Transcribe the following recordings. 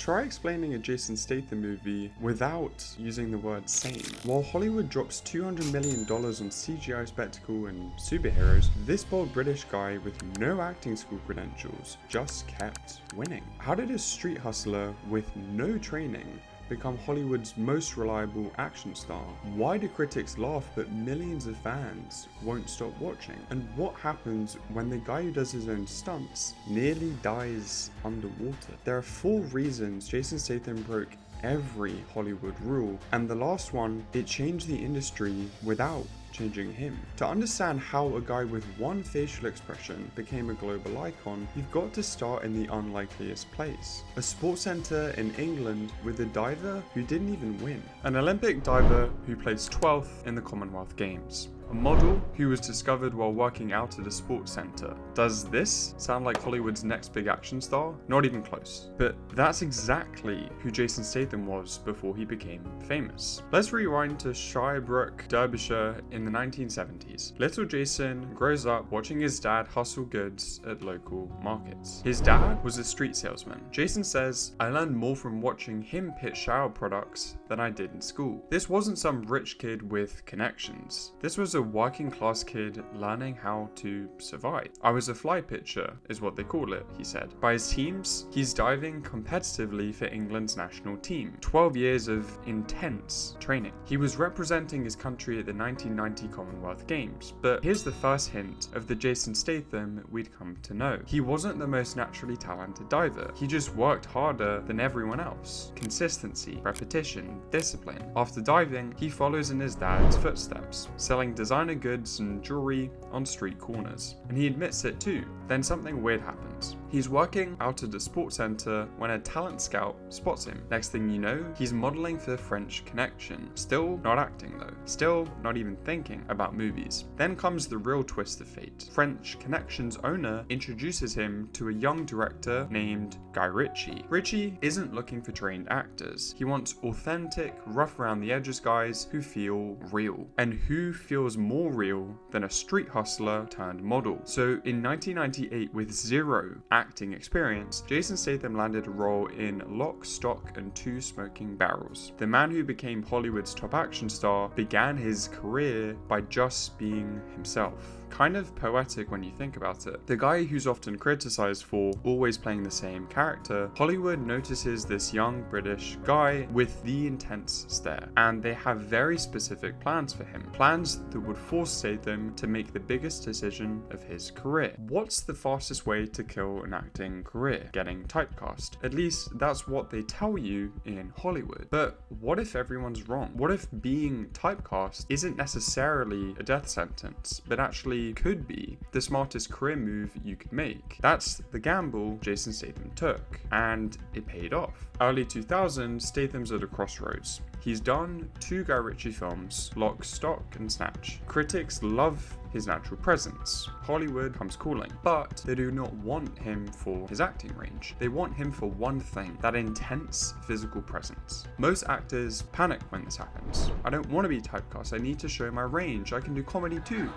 Try explaining a Jason Statham movie without using the word same. While Hollywood drops $200 million on CGI spectacle and superheroes, this bold British guy with no acting school credentials just kept winning. How did a street hustler with no training become Hollywood's most reliable action star? Why do critics laugh but millions of fans won't stop watching? And what happens when the guy who does his own stunts nearly dies underwater? There are 4 reasons Jason Statham broke every Hollywood rule, and the last one, it changed the industry without changing him. To understand how a guy with one facial expression became a global icon, you've got to start in the unlikeliest place. A sports centre in England with a diver who didn't even win. An Olympic diver who placed 12th in the Commonwealth Games. A model who was discovered while working out at a sports centre. Does this sound like Hollywood's next big action star? Not even close. But that's exactly who Jason Statham was before he became famous. Let's rewind to Shirebrook, Derbyshire in the 1970s. Little Jason grows up watching his dad hustle goods at local markets. His dad was a street salesman. Jason says, "I learned more from watching him pitch shower products than I did in school." This wasn't some rich kid with connections. This was a working class kid learning how to survive. "I was a fly pitcher," is what they call it, he said. By his teams, he's diving competitively for England's national team. 12 years of intense training. He was representing his country at the 1990 Commonwealth Games. But here's the first hint of the Jason Statham we'd come to know. He wasn't the most naturally talented diver. He just worked harder than everyone else. Consistency, repetition, discipline. After diving, he follows in his dad's footsteps, selling designer goods and jewelry on street corners. And he admits it too. Then something weird happens. He's working out at a sports centre when a talent scout spots him. Next thing you know, he's modelling for French Connection. Still not acting though. Still not even thinking about movies. Then comes the real twist of fate. French Connection's owner introduces him to a young director named Guy Ritchie. Ritchie isn't looking for trained actors. He wants authentic, rough around the edges guys who feel real. And who feels more real than a street hustler turned model? So in 1998, with 0 acting experience, Jason Statham landed a role in Lock, Stock and Two Smoking Barrels. The man who became Hollywood's top action star began his career by just being himself. Kind of poetic when you think about it. The guy who's often criticized for always playing the same character, Hollywood notices this young British guy with the intense stare, and they have very specific plans for him. Plans that would force Statham to make the biggest decision of his career. What's the fastest way to kill an acting career? Getting typecast. At least that's what they tell you in Hollywood. But what if everyone's wrong? What if being typecast isn't necessarily a death sentence, but actually could be the smartest career move you could make? That's the gamble Jason Statham took, and it paid off. Early 2000s, Statham's at a crossroads. He's done 2 Guy Ritchie films, Lock, Stock and Snatch. Critics love his natural presence. Hollywood comes calling, but they do not want him for his acting range. They want him for one thing, that intense physical presence. Most actors panic when this happens. I don't want to be typecast, I need to show my range, I can do comedy too.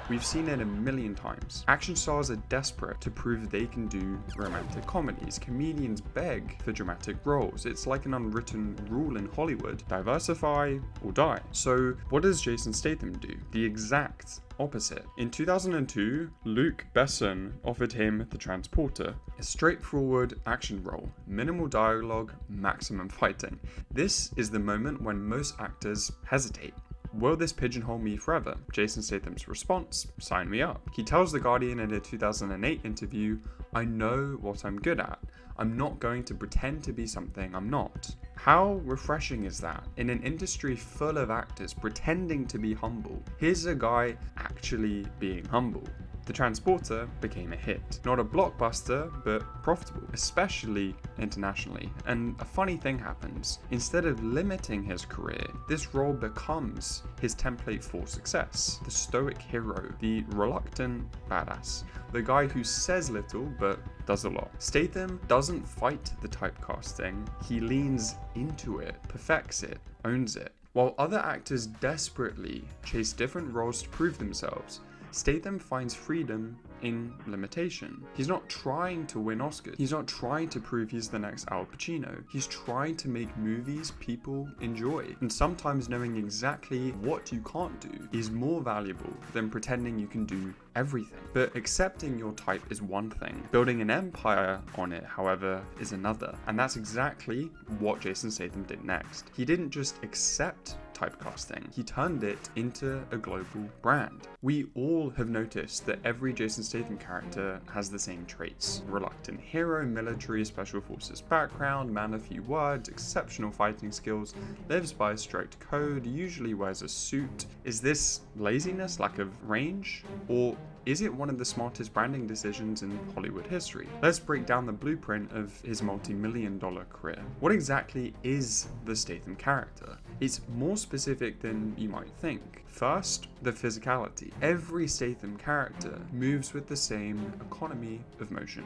We've seen it a million times. Action stars are desperate to prove they can do romantic comedies. Comedians beg for dramatic roles. It's like an unwritten rule in Hollywood. Diversify or die. So what does Jason Statham do? The exact opposite. In 2002, Luc Besson offered him The Transporter, a straightforward action role, minimal dialogue, maximum fighting. This is the moment when most actors hesitate. Will this pigeonhole me forever? Jason Statham's response, sign me up. He tells The Guardian in a 2008 interview, "I know what I'm good at. I'm not going to pretend to be something I'm not." How refreshing is that? In an industry full of actors pretending to be humble, here's a guy actually being humble. The Transporter became a hit. Not a blockbuster, but profitable, especially internationally. And a funny thing happens. Instead of limiting his career, this role becomes his template for success. The stoic hero, the reluctant badass, the guy who says little but does a lot. Statham doesn't fight the typecasting, he leans into it, perfects it, owns it. While other actors desperately chase different roles to prove themselves, Statham finds freedom in limitation. He's not trying to win Oscars. He's not trying to prove he's the next Al Pacino. He's trying to make movies people enjoy. And sometimes knowing exactly what you can't do is more valuable than pretending you can do everything. But accepting your type is one thing. Building an empire on it, however, is another. And that's exactly what Jason Statham did next. He didn't just accept typecasting, he turned it into a global brand. We all have noticed that every Jason Statham character has the same traits. Reluctant hero, military, special forces background, man of few words, exceptional fighting skills, lives by a strict code, usually wears a suit. Is this laziness, lack of range? Or is it one of the smartest branding decisions in Hollywood history? Let's break down the blueprint of his multi-million-dollar career. What exactly is the Statham character? It's more specific than you might think. First, the physicality. Every Statham character moves with the same economy of motion.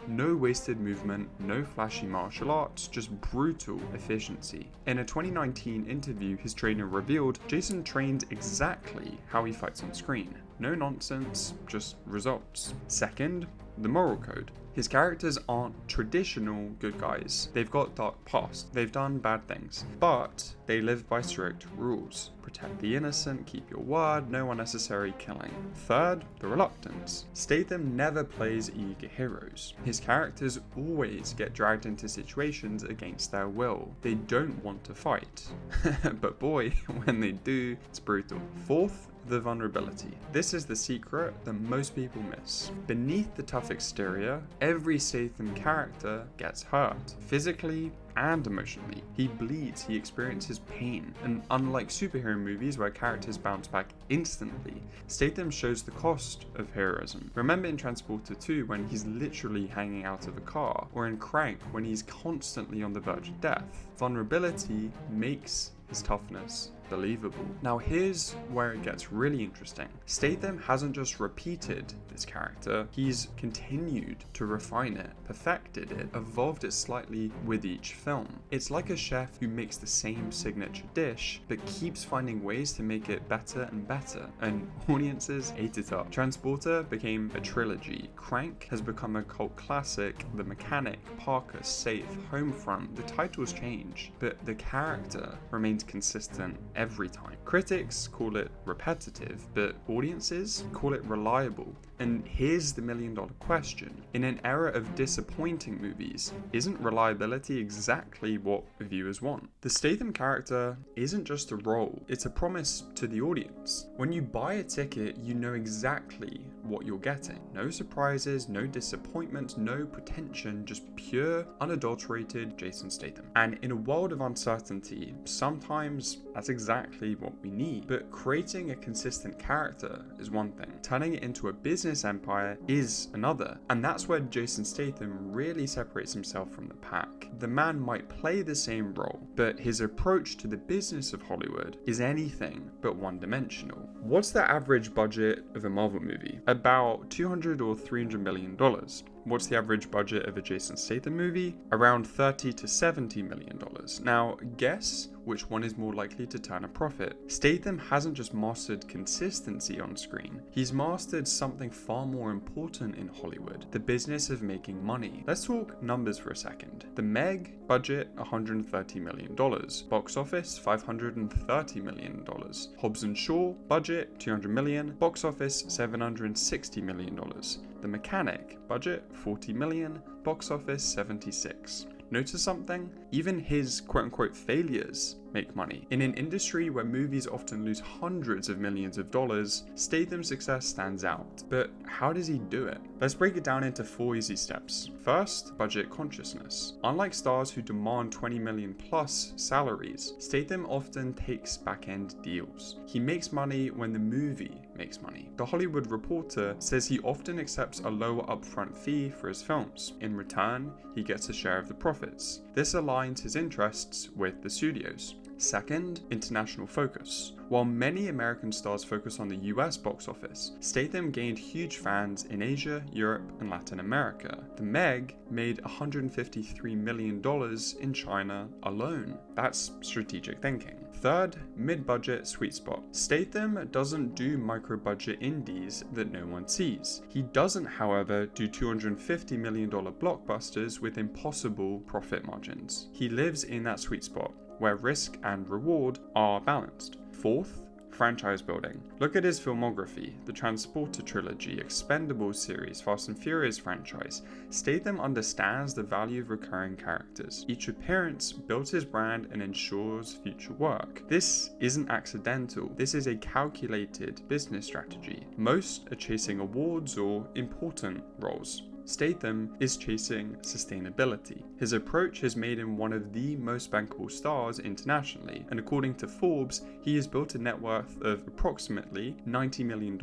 No wasted movement, no flashy martial arts, just brutal efficiency. In a 2019 interview, his trainer revealed Jason trained exactly how he fights on screen. No nonsense, just results. Second, the moral code. His characters aren't traditional good guys. They've got dark past, they've done bad things, but they live by strict rules. Protect the innocent, keep your word, no unnecessary killing. Third, the reluctance. Statham never plays eager heroes. His characters always get dragged into situations against their will. They don't want to fight. But boy, when they do, it's brutal. Fourth, the vulnerability. This is the secret that most people miss. Beneath the tough exterior, every Statham character gets hurt, physically and emotionally. He bleeds, he experiences pain, and unlike superhero movies where characters bounce back instantly, Statham shows the cost of heroism. Remember in Transporter 2 when he's literally hanging out of a car, or in Crank when he's constantly on the verge of death. Vulnerability makes his toughness believable. Now here's where it gets really interesting. Statham hasn't just repeated this character, he's continued to refine it, perfected it, evolved it slightly with each film. It's like a chef who makes the same signature dish, but keeps finding ways to make it better and better, and audiences ate it up. Transporter became a trilogy, Crank has become a cult classic, The Mechanic, Parker, Safe, Homefront, the titles change, but the character remains consistent every time. Critics call it repetitive, but audiences call it reliable. And here's the million-dollar question. In an era of disappointing movies, isn't reliability exactly what viewers want? The Statham character isn't just a role, it's a promise to the audience. When you buy a ticket, you know exactly what you're getting. No surprises, no disappointments, no pretension, just pure, unadulterated Jason Statham. And in a world of uncertainty, sometimes that's exactly what we need. But creating a consistent character is one thing. Turning it into a business empire is another. And that's where Jason Statham really separates himself from the pack. The man might play the same role, but his approach to the business of Hollywood is anything but one-dimensional. What's the average budget of a Marvel movie? About $200 or $300 million. What's the average budget of a Jason Statham movie? Around $30 to $70 million. Now, guess which one is more likely to turn a profit. Statham hasn't just mastered consistency on screen, he's mastered something far more important in Hollywood, the business of making money. Let's talk numbers for a second. The Meg, budget $130 million. Box office $530 million. Hobbs Shaw, budget $200 million. Box office $760 million. The Mechanic, budget $40 million. Box office $76. Notice something? Even his quote-unquote failures make money. In an industry where movies often lose hundreds of millions of dollars, Statham's success stands out. But how does he do it? Let's break it down into 4 easy steps. First, budget consciousness. Unlike stars who demand 20 million plus salaries, Statham often takes back-end deals. He makes money when the movie makes money. The Hollywood Reporter says he often accepts a lower upfront fee for his films. In return, he gets a share of the profits. This aligns his interests with the studios. Second, international focus. While many American stars focus on the US box office, Statham gained huge fans in Asia, Europe, and Latin America. The Meg made $153 million in China alone. That's strategic thinking. Third, mid-budget sweet spot. Statham doesn't do micro-budget indies that no one sees. He doesn't, however, do $250 million blockbusters with impossible profit margins. He lives in that sweet spot, where risk and reward are balanced. Fourth, franchise building. Look at his filmography, the Transporter trilogy, Expendables series, Fast and Furious franchise. Statham understands the value of recurring characters. Each appearance builds his brand and ensures future work. This isn't accidental, this is a calculated business strategy. Most are chasing awards or important roles. Statham is chasing sustainability. His approach has made him one of the most bankable stars internationally, and according to Forbes, he has built a net worth of approximately $90 million.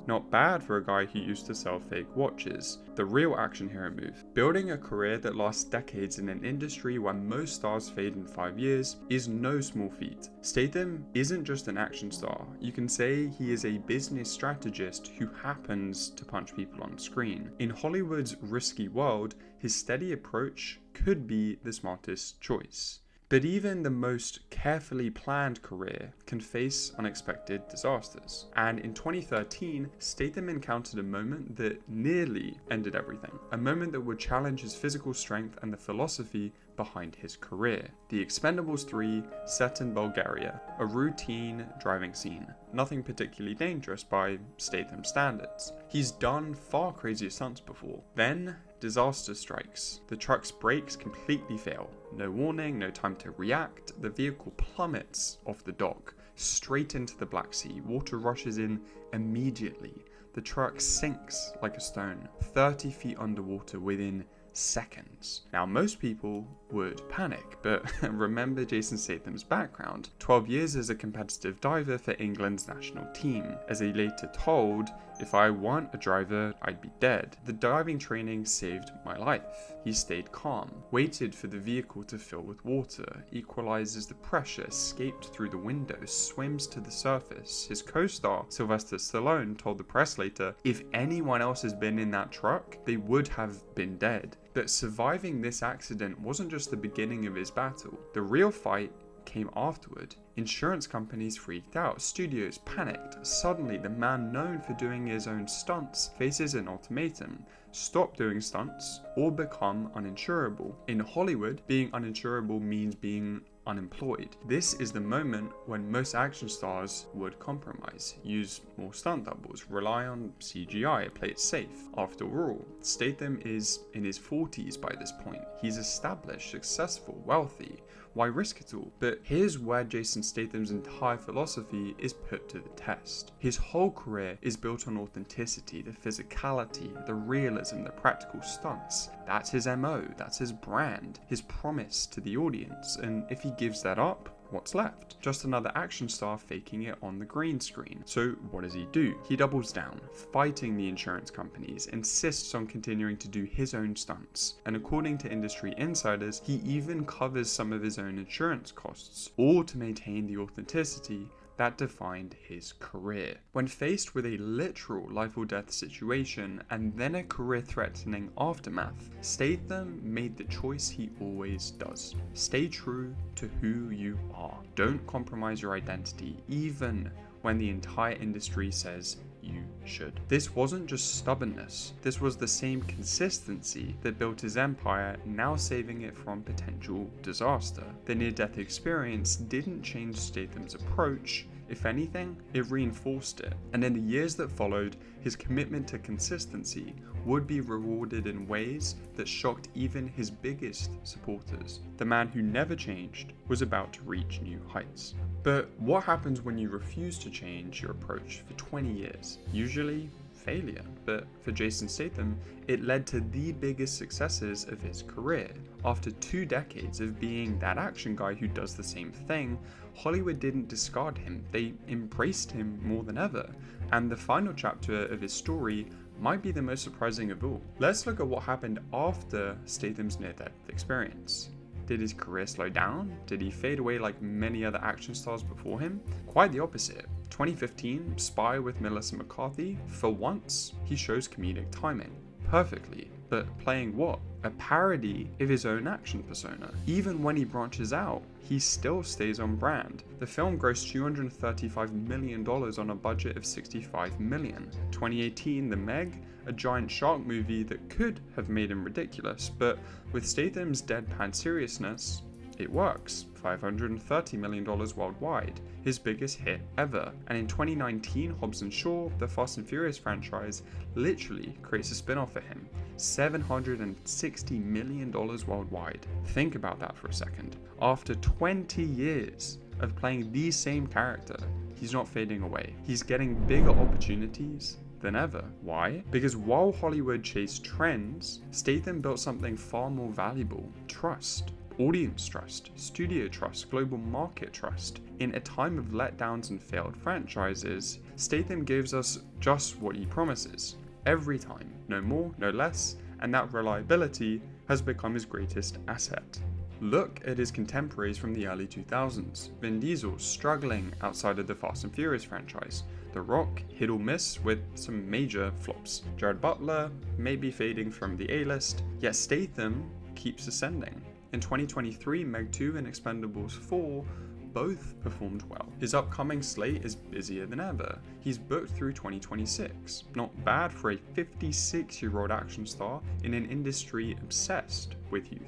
Not bad for a guy who used to sell fake watches. The real action hero move. Building a career that lasts decades in an industry where most stars fade in 5 years is no small feat. Statham isn't just an action star. You can say he is a business strategist who happens to punch people on screen. In Hollywood's risky world, his steady approach could be the smartest choice. But even the most carefully planned career can face unexpected disasters. And in 2013, Statham encountered a moment that nearly ended everything. A moment that would challenge his physical strength and the philosophy behind his career. The Expendables 3 set in Bulgaria, a routine driving scene. Nothing particularly dangerous by Statham standards. He's done far crazier stunts before. Then, disaster strikes. The truck's brakes completely fail. No warning, no time to react. The vehicle plummets off the dock, straight into the Black Sea. Water rushes in immediately. The truck sinks like a stone, 30 feet underwater within seconds. Now, most people would panic, but remember Jason Statham's background. 12 years as a competitive diver for England's national team. As he later told, "If I weren't a driver, I'd be dead. The diving training saved my life." He stayed calm, waited for the vehicle to fill with water, equalizes the pressure, escaped through the window, swims to the surface. His co-star, Sylvester Stallone, told the press later, "If anyone else has been in that truck, they would have been dead." But surviving this accident wasn't just the beginning of his battle. The real fight came afterward. Insurance companies freaked out, studios panicked. Suddenly, the man known for doing his own stunts faces an ultimatum: stop doing stunts or become uninsurable. In Hollywood, being uninsurable means being unemployed. This is the moment when most action stars would compromise, use more stunt doubles, rely on CGI, play it safe. After all, Statham is in his 40s by this point. He's established, successful, wealthy. Why risk it all? But here's where Jason Statham's entire philosophy is put to the test. His whole career is built on authenticity, the physicality, the realism, the practical stunts. That's his MO, that's his brand, his promise to the audience, and if he gives that up, what's left? Just another action star faking it on the green screen. So what does he do? He doubles down, fighting the insurance companies, insists on continuing to do his own stunts, and according to industry insiders, he even covers some of his own insurance costs, all to maintain the authenticity that defined his career. When faced with a literal life or death situation and then a career-threatening aftermath, Statham made the choice he always does. Stay true to who you are. Don't compromise your identity, even when the entire industry says you should. This wasn't just stubbornness, this was the same consistency that built his empire, now saving it from potential disaster. The near-death experience didn't change Statham's approach. If anything, it reinforced it. And in the years that followed, his commitment to consistency would be rewarded in ways that shocked even his biggest supporters. The man who never changed was about to reach new heights. But what happens when you refuse to change your approach for 20 years? Usually, failure. But for Jason Statham, it led to the biggest successes of his career. After 2 decades of being that action guy who does the same thing, Hollywood didn't discard him, they embraced him more than ever. And the final chapter of his story might be the most surprising of all. Let's look at what happened after Statham's near-death experience. Did his career slow down? Did he fade away like many other action stars before him? Quite the opposite. 2015, Spy with Melissa McCarthy, for once, he shows comedic timing. Perfectly. But playing what? A parody of his own action persona. Even when he branches out, he still stays on brand. The film grossed $235 million on a budget of $65 million. 2018, The Meg, a giant shark movie that could have made him ridiculous, but with Statham's deadpan seriousness, it works. $530 million worldwide, his biggest hit ever. And in 2019, Hobbs Shaw, the Fast and Furious franchise, literally creates a spin-off for him. $760 million worldwide. Think about that for a second. After 20 years of playing the same character, he's not fading away. He's getting bigger opportunities than ever. Why? Because while Hollywood chased trends, Statham built something far more valuable: trust. Audience trust, studio trust, global market trust. In a time of letdowns and failed franchises, Statham gives us just what he promises. Every time. No more, no less, and that reliability has become his greatest asset. Look at his contemporaries from the early 2000s. Vin Diesel struggling outside of the Fast and Furious franchise. The Rock hit or miss with some major flops. Jared Butler maybe fading from the A-list, yet Statham keeps ascending. In 2023, Meg 2 and Expendables 4 both performed well. His upcoming slate is busier than ever. He's booked through 2026. Not bad for a 56-year-old action star in an industry obsessed with youth.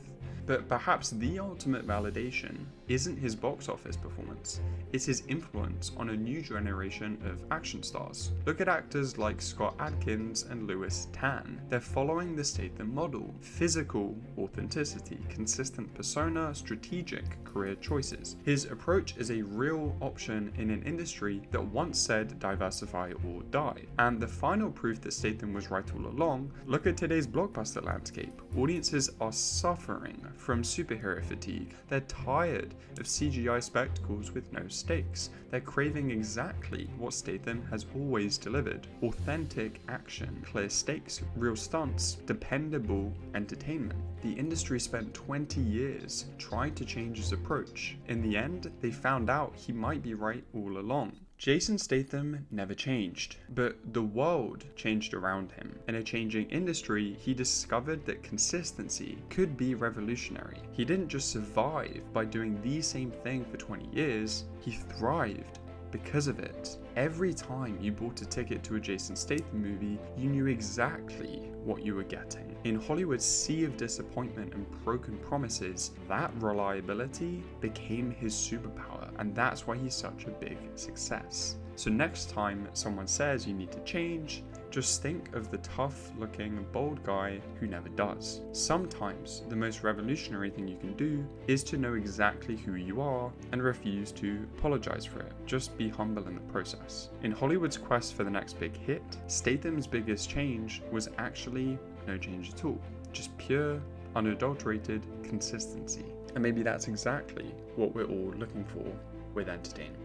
But perhaps the ultimate validation isn't his box office performance, it's his influence on a new generation of action stars. Look at actors like Scott Adkins and Louis Tan. They're following the Statham model: physical authenticity, consistent persona, strategic career choices. His approach is a real option in an industry that once said diversify or die. And the final proof that Statham was right all along, look at today's blockbuster landscape. Audiences are suffering from superhero fatigue. They're tired of CGI spectacles with no stakes. They're craving exactly what Statham has always delivered: authentic action, clear stakes, real stunts, dependable entertainment. The industry spent 20 years trying to change his approach. In the end, they found out he might be right all along. Jason Statham never changed, but the world changed around him. In a changing industry, he discovered that consistency could be revolutionary. He didn't just survive by doing the same thing for 20 years, he thrived because of it. Every time you bought a ticket to a Jason Statham movie, you knew exactly what you were getting. In Hollywood's sea of disappointment and broken promises, that reliability became his superpower, and that's why he's such a big success. So next time someone says you need to change, just think of the tough-looking, bold guy who never does. Sometimes the most revolutionary thing you can do is to know exactly who you are and refuse to apologize for it. Just be humble in the process. In Hollywood's quest for the next big hit, Statham's biggest change was actually no change at all. Just pure, unadulterated consistency. And maybe that's exactly what we're all looking for with entertainment.